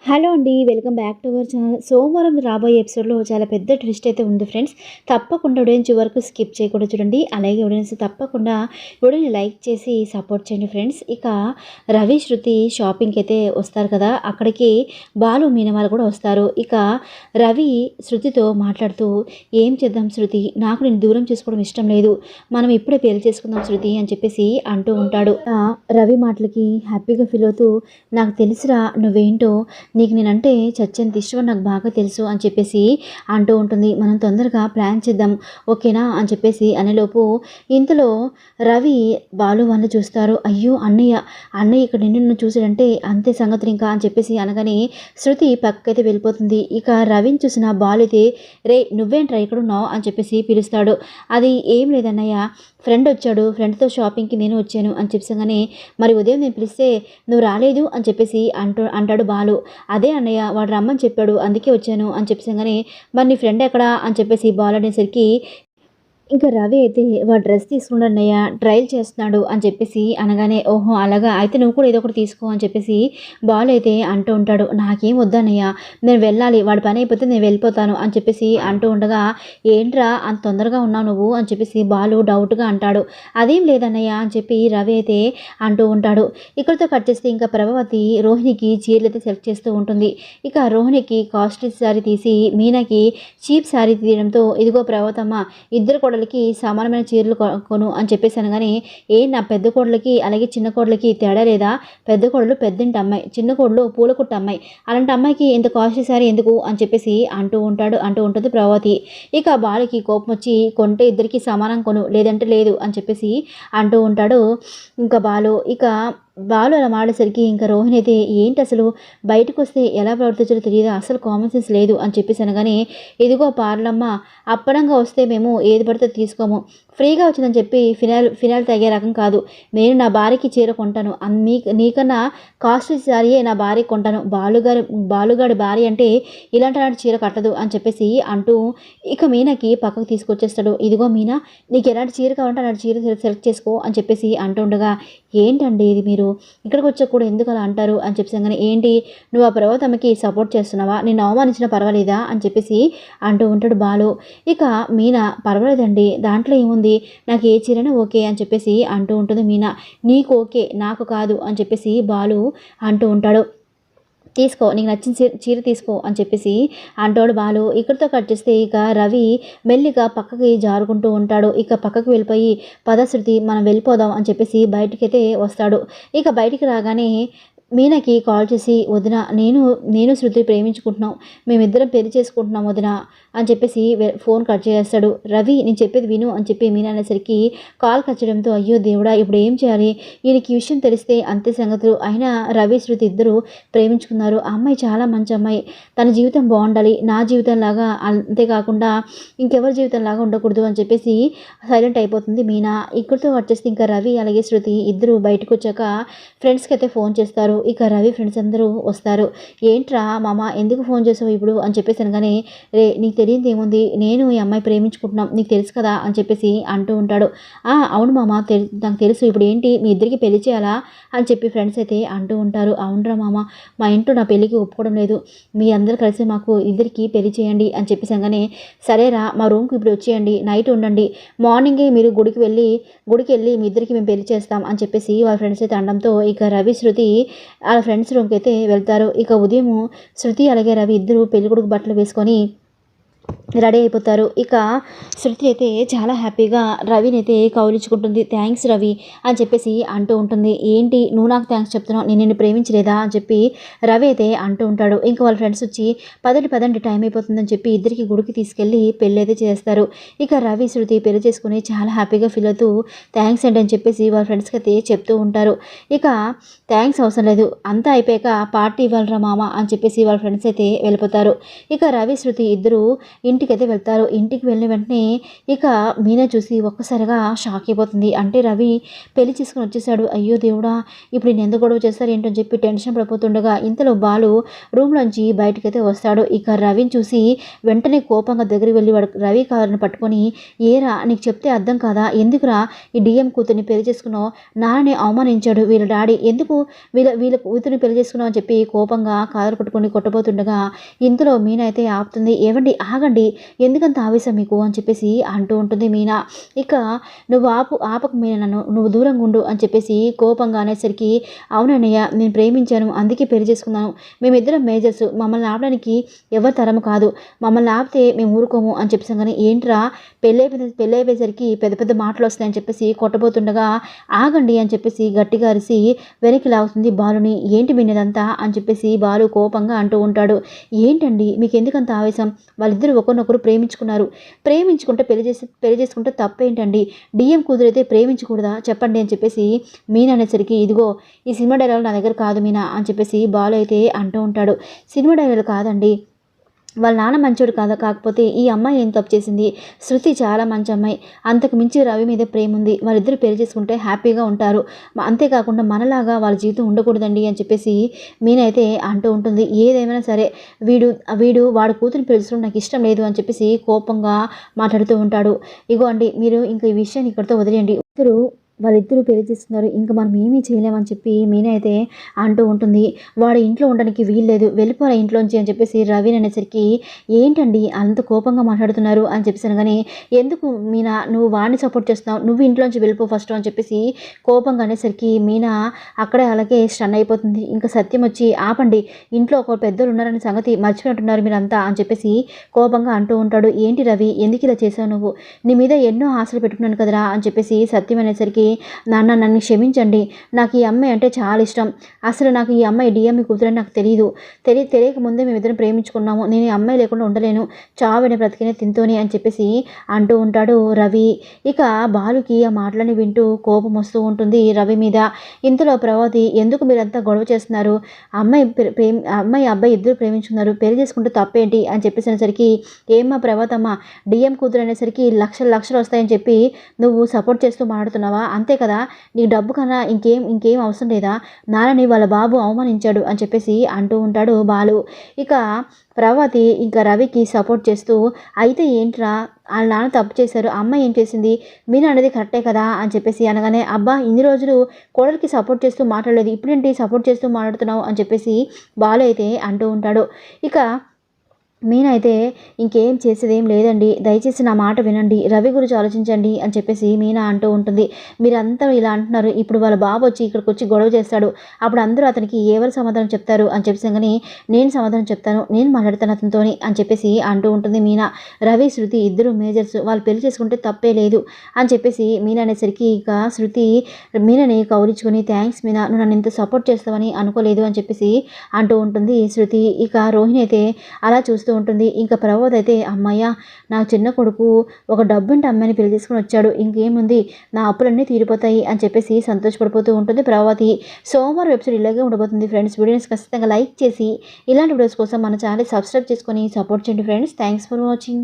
Hello అండి, welcome back to our channel. సోమవారం రాబోయే ఎపిసోడ్లో చాలా పెద్ద ట్విస్ట్ అయితే ఉంది ఫ్రెండ్స్. తప్పకుండా వీడియోని వరకు స్కిప్ చేయకుండా చూడండి. అలాగే వీడియోని తప్పకుండా వీడియోని లైక్ చేసి సపోర్ట్ చేయండి ఫ్రెండ్స్. ఇక రవి శృతి షాపింగ్కి అయితే వస్తారు కదా, అక్కడికి బాలు మీన వాళ్ళు కూడా వస్తారు. ఇక రవి శృతితో మాట్లాడుతూ, ఏం చేద్దాం శృతి, నాకు నేను దూరం చేసుకోవడం ఇష్టం లేదు, మనం ఇప్పుడే పెళ్లి చేసుకుందాం శృతి అని చెప్పేసి అంటూ ఉంటాడు. రవి మాటలకి హ్యాపీగా ఫీల్ అవుతూ, నాకు తెలుసురా నువ్వేంటో, నీకు నేనంటే చచ్చేంత ఇష్టం నాకు బాగా తెలుసు అని చెప్పేసి అంటూ ఉంటుంది. మనం తొందరగా ప్లాన్ చేద్దాం ఓకేనా అని చెప్పేసి అనేలోపు ఇంతలో రవి బాలు వాళ్ళు చూస్తారు. అయ్యో అన్నయ్య ఇక్కడ నిన్ను చూసాడంటే అంతే సంగతులు ఇంకా అని చెప్పేసి అనగానే శృతి పక్కకైతే వెళ్ళిపోతుంది. ఇక రవిని చూసిన బాలు అయితే, రే నువ్వేంట్రా ఇక్కడ ఉన్నావు అని చెప్పేసి పిలుస్తాడు. అది ఏం లేదన్నయ్య, ఫ్రెండ్ వచ్చాడు, ఫ్రెండ్తో షాపింగ్కి నేను వచ్చాను అని చెప్పగానే, మరి ఉదయం నేను పిలిస్తే నువ్వు రాలేదు అని చెప్పేసి అంటాడు బాలు. అదే అన్నయ్య, వాడు రమ్మని చెప్పాడు అందుకే వచ్చాను అని చెప్పేసి, మరి నీ ఫ్రెండ్ ఎక్కడా అని చెప్పేసి బాలు అనేసరికి, ఇంకా రవి అయితే వాడు డ్రెస్ తీసుకున్నాడన్నయ్య, ట్రయల్ చేస్తున్నాడు అని చెప్పేసి అనగానే, ఓహో అలాగా, అయితే నువ్వు కూడా ఏదో ఒకటి తీసుకో అని చెప్పేసి బాలు అయితే అంటూ ఉంటాడు. నాకేం వద్దన్నయ్య, నేను వెళ్ళాలి, వాడి పని అయిపోతే నేను వెళ్ళిపోతాను అని చెప్పేసి అంటూ ఉండగా, ఏంట్రా అంత తొందరగా ఉన్నావు నువ్వు అని చెప్పేసి బాలు డౌట్గా అంటాడు. అదేం లేదన్నయ్య అని చెప్పి రవి అయితే అంటూ ఉంటాడు. ఇక్కడితో కట్ చేస్తే ఇంకా ప్రభావతి రోహిణికి చీరలు అయితే సెలెక్ట్ చేస్తూ ఉంటుంది. ఇక రోహిణికి కాస్ట్లీ శారీ తీసి మీనాకి చీప్ శారీ తీయడంతో, ఇదిగో ప్రభావతమ్మ, ఇద్దరు కూడా సమానమైన చీరలు కొను అని చెప్పేసి అనగానే, నా పెద్ద కోడలకి అలాగే చిన్న కోడలకి తేడా లేదా, పెద్ద కోడలు పెద్దంటి అమ్మాయి, చిన్న కోడలు పూలకుట్ట అమ్మాయి, అలాంటి అమ్మాయికి ఇంత కాస్ట్లీ సారీ ఎందుకు అని చెప్పేసి అంటూ ఉంటుంది ప్రభావతి. ఇక బాలుకి కోపం వచ్చి, కొంటే ఇద్దరికి సమానం కొను, లేదంటే లేదు అని చెప్పేసి అంటూ ఉంటాడు ఇంకా బాలు. ఇక బాలు అలా మాడేసరికి ఇంకా రోహిణి అయితే, ఏంటి అసలు బయటకు వస్తే ఎలా ప్రవర్తించాలో తెలియదు, అసలు కామన్ సెన్స్ లేదు అని చెప్పేసి అనగానే, ఇదిగో పార్లమ్మ, అప్పడంగా వస్తే మేము ఏది పడితే తీసుకోము, ఫ్రీగా వచ్చిందని చెప్పి ఫినాయిల్ తాగే రకం కాదు, నేను నా భార్యకి చీర కొంటాను, నీకన్నా కాస్ట్లీ సారీయే నా భార్యకి కొంటాను, బాలుగాడి భార్య అంటే ఇలాంటి చీర కట్టదు అని చెప్పేసి అంటూ ఇక మీనాకి పక్కకు తీసుకొచ్చేస్తాడు. ఇదిగో మీనా, నీకు ఎలాంటి చీర కావాలంటే అలాంటి చీర సెలెక్ట్ చేసుకో అని చెప్పేసి అంటూ ఉండగా, ఏంటండి ఇది, మీరు ఇక్కడికి వచ్చా కూడా ఎందుకు అలా అంటారు అని చెప్పేసి, ఏంటి నువ్వు ఆ పర్వతమ్మకి సపోర్ట్ చేస్తున్నావా, నేను అవమానించినా పర్వాలేదా అని చెప్పేసి అంటూ ఉంటాడు బాలు. ఇక మీనా, పర్వాలేదండి, దాంట్లో ఏముంది, నాకు ఏ చీరైనా ఓకే అని చెప్పేసి అంటూ ఉంటుంది మీనా. నీకు ఓకే, నాకు కాదు అని చెప్పేసి బాలు అంటూ ఉంటాడు. తీసుకో, నీకు నచ్చిన చీర తీసుకో అని చెప్పేసి అంటాడు బాలు. ఇక్కడితో కట్ చేస్తే ఇక రవి మెల్లిగా పక్కకి జారుకుంటూ ఉంటాడు. ఇక పక్కకు వెళ్ళిపోయి, పద శృతి మనం వెళ్ళిపోదాం అని చెప్పేసి బయటికైతే వస్తాడు. ఇక బయటికి రాగానే మీనాకి కాల్ చేసి, వదిన నేను శృతి ప్రేమించుకుంటున్నాం, మేమిద్దరం పెళ్లి చేసుకుంటున్నాం వదిన అని చెప్పేసి ఫోన్ కట్ చేస్తాడు. రవి నేను చెప్పేది విను అని చెప్పి మీనా అనేసరికి కాల్ కట్ చేయడంతో, అయ్యో దేవుడా ఇప్పుడు ఏం చేయాలి, ఈయనకి ఈ విషయం తెలిస్తే అంతే సంగతులు, అయినా రవి శృతి ఇద్దరు ప్రేమించుకున్నారు, ఆ అమ్మాయి చాలా మంచి అమ్మాయి, తన జీవితం బాగుండాలి, నా జీవితం లాగా అంతేకాకుండా ఇంకెవరి జీవితం లాగా ఉండకూడదు అని చెప్పేసి సైలెంట్ అయిపోతుంది మీనా. ఇక్కడితో వచ్చేసి ఇంకా రవి అలాగే శృతి ఇద్దరు బయటకు వచ్చాక ఫ్రెండ్స్కి అయితే ఫోన్ చేస్తారు. ఇక రవి ఫ్రెండ్స్ అందరూ వస్తారు. ఏంట్రా మామ, ఎందుకు ఫోన్ చేసావు ఇప్పుడు అని చెప్పేసి అనగానే, రే నీకు తెలియదు ఏముంది, నేను ఈ అమ్మాయి ప్రేమించుకుంటున్నాం, నీకు తెలుసు కదా అని చెప్పేసి అంటూ ఉంటాడు. అవును మామ, నాకు తెలుసు, ఇప్పుడు ఏంటి మీ ఇద్దరికి పెళ్లి చేయాలా అని చెప్పి ఫ్రెండ్స్ అయితే అంటూ ఉంటారు. అవునరా మామ, మా ఇంట్లో నా పెళ్ళికి ఒప్పుకోవడం లేదు, మీ అందరూ కలిసి మాకు ఇద్దరికి పెళ్లి చేయండి అని చెప్పేసి అనగానే, సరేరా మా రూమ్కి ఇప్పుడు వచ్చేయండి, నైట్ ఉండండి, మార్నింగే మీరు గుడికి వెళ్ళి మీ ఇద్దరికి మేము పెళ్లి చేస్తాం అని చెప్పేసి వాళ్ళ ఫ్రెండ్స్ అయితే అనడంతో ఇక రవి శృతి వాళ్ళ ఫ్రెండ్స్ రూమ్కి అయితే వెళ్తారు. ఇక ఉదయం శృతి అలాగే రవి ఇద్దరు పెళ్ళికొడుకు బట్టలు వేసుకొని రెడీ అయిపోతారు. ఇక శృతి అయితే చాలా హ్యాపీగా రవిని అయితే కౌలించుకుంటుంది. థ్యాంక్స్ రవి అని చెప్పేసి అంటూ ఉంటుంది. ఏంటి నువ్వు నాకు థ్యాంక్స్ చెప్తున్నావు, నేను నిన్ను ప్రేమించలేదా అని చెప్పి రవి అయితే అంటూ ఉంటాడు. ఇంకా వాళ్ళ ఫ్రెండ్స్ వచ్చి పదండి టైం అయిపోతుందని చెప్పి ఇద్దరికి గుడికి తీసుకెళ్ళి పెళ్ళి అయితే చేస్తారు. ఇక రవి శృతి పెళ్లి చేసుకుని చాలా హ్యాపీగా ఫీల్ అవుతూ థ్యాంక్స్ అండి అని చెప్పేసి వాళ్ళ ఫ్రెండ్స్కి అయితే చెప్తూ ఉంటారు. ఇక థ్యాంక్స్ అవసరం లేదు, అంతా అయిపోయాక పార్టీ ఇవ్వాలరా మామ అని చెప్పేసి వాళ్ళ ఫ్రెండ్స్ అయితే వెళ్ళిపోతారు. ఇక రవి శృతి ఇద్దరు ఇంటికైతే వెళ్తారు. ఇంటికి వెళ్ళిన వెంటనే ఇక మీనా చూసి ఒక్కసారిగా షాక్ అయిపోతుంది. అంటే రవి పెళ్లి చేసుకొని వచ్చేసాడు. అయ్యో దేవుడా! ఇప్పుడు నేను ఎందుకు గొడవ చేస్తారు ఏంటని చెప్పి టెన్షన్ పడిపోతుండగా ఇంతలో బాలు రూమ్లోంచి బయటకైతే వస్తాడు. ఇక రవిని చూసి వెంటనే కోపంగా దగ్గరికి వెళ్ళి వాడు రవి కారుని పట్టుకొని, ఏరా నీకు చెప్తే అర్థం కాదా? ఎందుకురా ఈ డిఎం కూతుర్ని పెళ్లి చేసుకున్నావు? నాన్నని అవమానించాడు వీళ్ళ డాడీ. ఎందుకు వీళ్ళ కూతుర్ని పెళ్లి చేసుకున్నావు అని చెప్పి కోపంగా కారు పట్టుకొని కొట్టబోతుండగా ఇంతలో మీనా అయితే ఆపుతుంది. ఏవండి ఆగండి, ఎందుకంత ఆవేశం మీకు అని చెప్పేసి అంటూ ఉంటుంది మీనా. ఇక నువ్వు ఆపక మీనా, నువ్వు దూరంగా ఉండు అని చెప్పేసి కోపంగా అనేసరికి, అవునన్నయ్య నేను ప్రేమించాను అందుకే పెళ్లి చేసుకున్నాను. మేమిద్దరం మేజర్స్, మమ్మల్ని ఆపడానికి ఎవరి తరము కాదు. మమ్మల్ని ఆపితే మేము ఊరుకోము అని చెప్పేసాం. కానీ ఏంట్రా పెళ్ళి అయిపోయేసరికి పెద్ద పెద్ద మాటలు వస్తాయని చెప్పేసి కొట్టబోతుండగా, ఆగండి అని చెప్పేసి గట్టిగా అరిసి వెనక్కి లాగుతుంది బాలుని. ఏంటి వినేదంతా అని చెప్పేసి బాలు కోపంగా అంటూ ఉంటాడు. ఏంటండి మీకు ఎందుకంత ఆవేశం? వాళ్ళిద్దరూ ఒకరినొకరు ప్రేమించుకుంటే పెళ్లి చేసుకుంటే తప్పేంటండి? డిఎం కూతురైతే ప్రేమించకూడదా చెప్పండి అని చెప్పేసి మీనా అనేసరికి, ఇదిగో ఈ సినిమా డైలాగ్ నా దగ్గర కాదు మీనా అని చెప్పేసి బాలు అయితే అంటూ ఉంటాడు. సినిమా డైలాగ్ కాదండి, వాళ్ళ నాన్న మంచోడు కాదా, కాకపోతే ఈ అమ్మాయి ఏం తప్పు చేసింది? శృతి చాలా మంచి అమ్మాయి, అంతకు మించి రవి మీద ప్రేమ ఉంది. వాళ్ళిద్దరూ పెళ్లి చేసుకుంటే హ్యాపీగా ఉంటారు. అంతేకాకుండా మనలాగా వాళ్ళ జీవితం ఉండకూడదండి అని చెప్పేసి మీనైతే అంటూ ఉంటుంది. ఏదేమైనా సరే వాడు కూతురిని పెళ్లి చేసుకోవడం నాకు ఇష్టం లేదు అని చెప్పేసి కోపంగా మాట్లాడుతూ ఉంటాడు. ఇగో అండి మీరు ఇంకా ఈ విషయాన్ని ఇక్కడితో వదిలేయండి. వాళ్ళిద్దరూ పెళ్లి చేస్తున్నారు, ఇంకా మనం ఏమీ చేయలేమని చెప్పి మీనా అయితే అంటూ ఉంటుంది. వాడు ఇంట్లో ఉండడానికి వీల్లేదు, వెళ్ళిపోరా ఇంట్లోంచి అని చెప్పేసి రవి అనేసరికి, ఏంటండి అంత కోపంగా మాట్లాడుతున్నారు అని చెప్పేసాను. కానీ ఎందుకు మీనా నువ్వు వాడిని సపోర్ట్ చేస్తున్నావు, నువ్వు ఇంట్లోంచి వెళ్ళిపో ఫస్ట్ అని చెప్పేసి కోపంగా అనేసరికి మీనా అక్కడే అలాగే స్టన్ అయిపోతుంది. ఇంకా సత్యం వచ్చి, ఆపండి, ఇంట్లో ఒక పెద్దలు ఉన్నారనే సంగతి మర్చిపోతున్నారు మీరంతా అని చెప్పేసి కోపంగా అంటూ ఉంటాడు. ఏంటి రవి ఎందుకు ఇలా చేసావు? నువ్వు నీ మీద ఎన్నో ఆశలు పెట్టుకున్నాను కదరా అని చెప్పేసి సత్యం అనేసరికి, నాన్న నన్ను క్షమించండి, నాకు ఈ అమ్మాయి అంటే చాలా ఇష్టం. అసలు నాకు ఈ అమ్మాయి డిఎంఈ కూతురని నాకు తెలియక ముందే మేమిద్దరం ప్రేమించుకున్నాము. నేను ఈ అమ్మాయి లేకుండా ఉండలేను, చావని బ్రతికినే తింతోని అని చెప్పేసి అంటూ ఉంటాడు రవి. ఇక బాలుకి ఆ మాటలని వింటూ కోపం వస్తూ ఉంటుంది రవి మీద. ఇంతలో ప్రభావతి, ఎందుకు మీరంతా గొడవ చేస్తున్నారు? అమ్మాయి అబ్బాయి ఇద్దరు ప్రేమించుకున్నారు, పెళ్లి చేసుకుంటే తప్పేంటి అని చెప్పేసి అనేసరికి, ఏమ్మా ప్రభాతమ్మ, డిఎం కూతురు అనేసరికి లక్షలు వస్తాయని చెప్పి నువ్వు సపోర్ట్ చేస్తూ మాట్లాడుతున్నావా? అంతే కదా, నీకు డబ్బు కన్నా ఇంకేం అవసరం లేదా? నాన్నని వాళ్ళ బాబు అవమానించాడు అని చెప్పేసి అంటూ ఉంటాడు బాలు. ఇక ప్రభావతి ఇంకా రవికి సపోర్ట్ చేస్తూ, అయితే ఏంట్రా వాళ్ళ నాన్న తప్పు చేశారు, అమ్మాయి ఏం చేసింది, మీరు అనేది కరెక్టే కదా అని చెప్పేసి అనగానే, అబ్బా ఇన్ని రోజులు కోడలికి సపోర్ట్ చేస్తూ మాట్లాడలేదు, ఇప్పుడేంటి సపోర్ట్ చేస్తూ మాట్లాడుతున్నావు అని చెప్పేసి బాలు అయితే అంటూ ఉంటాడు. ఇక మీనా అయితే, ఇంకేం చేసేదేం లేదండి, దయచేసి నా మాట వినండి, రవి గురించి ఆలోచించండి అని చెప్పేసి మీనా అంటూ ఉంటుంది. మీరంతా ఇలా అంటున్నారు, ఇప్పుడు వాళ్ళ బాబు వచ్చి ఇక్కడికి వచ్చి గొడవ చేస్తాడు, అప్పుడు అందరూ అతనికి ఎవరు సమాధానం చెప్తారు అని చెప్పేసి, కానీ నేను సమాధానం చెప్తాను, నేను మాట్లాడతాను అతనితోని అని చెప్పేసి అంటూ ఉంటుంది మీనా. రవి శృతి ఇద్దరు మేజర్స్, వాళ్ళు పెళ్లి చేసుకుంటే తప్పే లేదు అని చెప్పేసి మీనా అనేసరికి, ఇక శృతి మీనని కౌరించుకొని, థ్యాంక్స్ మీనా, నువ్వు నన్ను ఇంత సపోర్ట్ చేస్తావని అనుకోలేదు అని చెప్పేసి అంటూ ఉంటుంది శృతి. ఇక రోహిణి అయితే అలా చూస్తూ ఉంటుంది. ఇంకా ప్రభావతి అయితే, అమ్మయ్య నా చిన్న కొడుకు ఒక డబ్బుంటే అమ్మాయిని పెళ్లి చేసుకుని వచ్చాడు, ఇంకేముంది నా అప్పులన్నీ తీరిపోతాయి అని చెప్పేసి సంతోషపడిపోతూ ఉంటుంది ప్రభావతి. సోమవారం వెబ్సైట్ ఇలాగే ఉండబోతుంది ఫ్రెండ్స్. వీడియోస్ ఖచ్చితంగా లైక్ చేసి ఇలాంటి వీడియోస్ కోసం మన ఛానల్ సబ్స్క్రైబ్ చేసుకొని సపోర్ట్ చేయండి ఫ్రెండ్స్. Thanks for watching.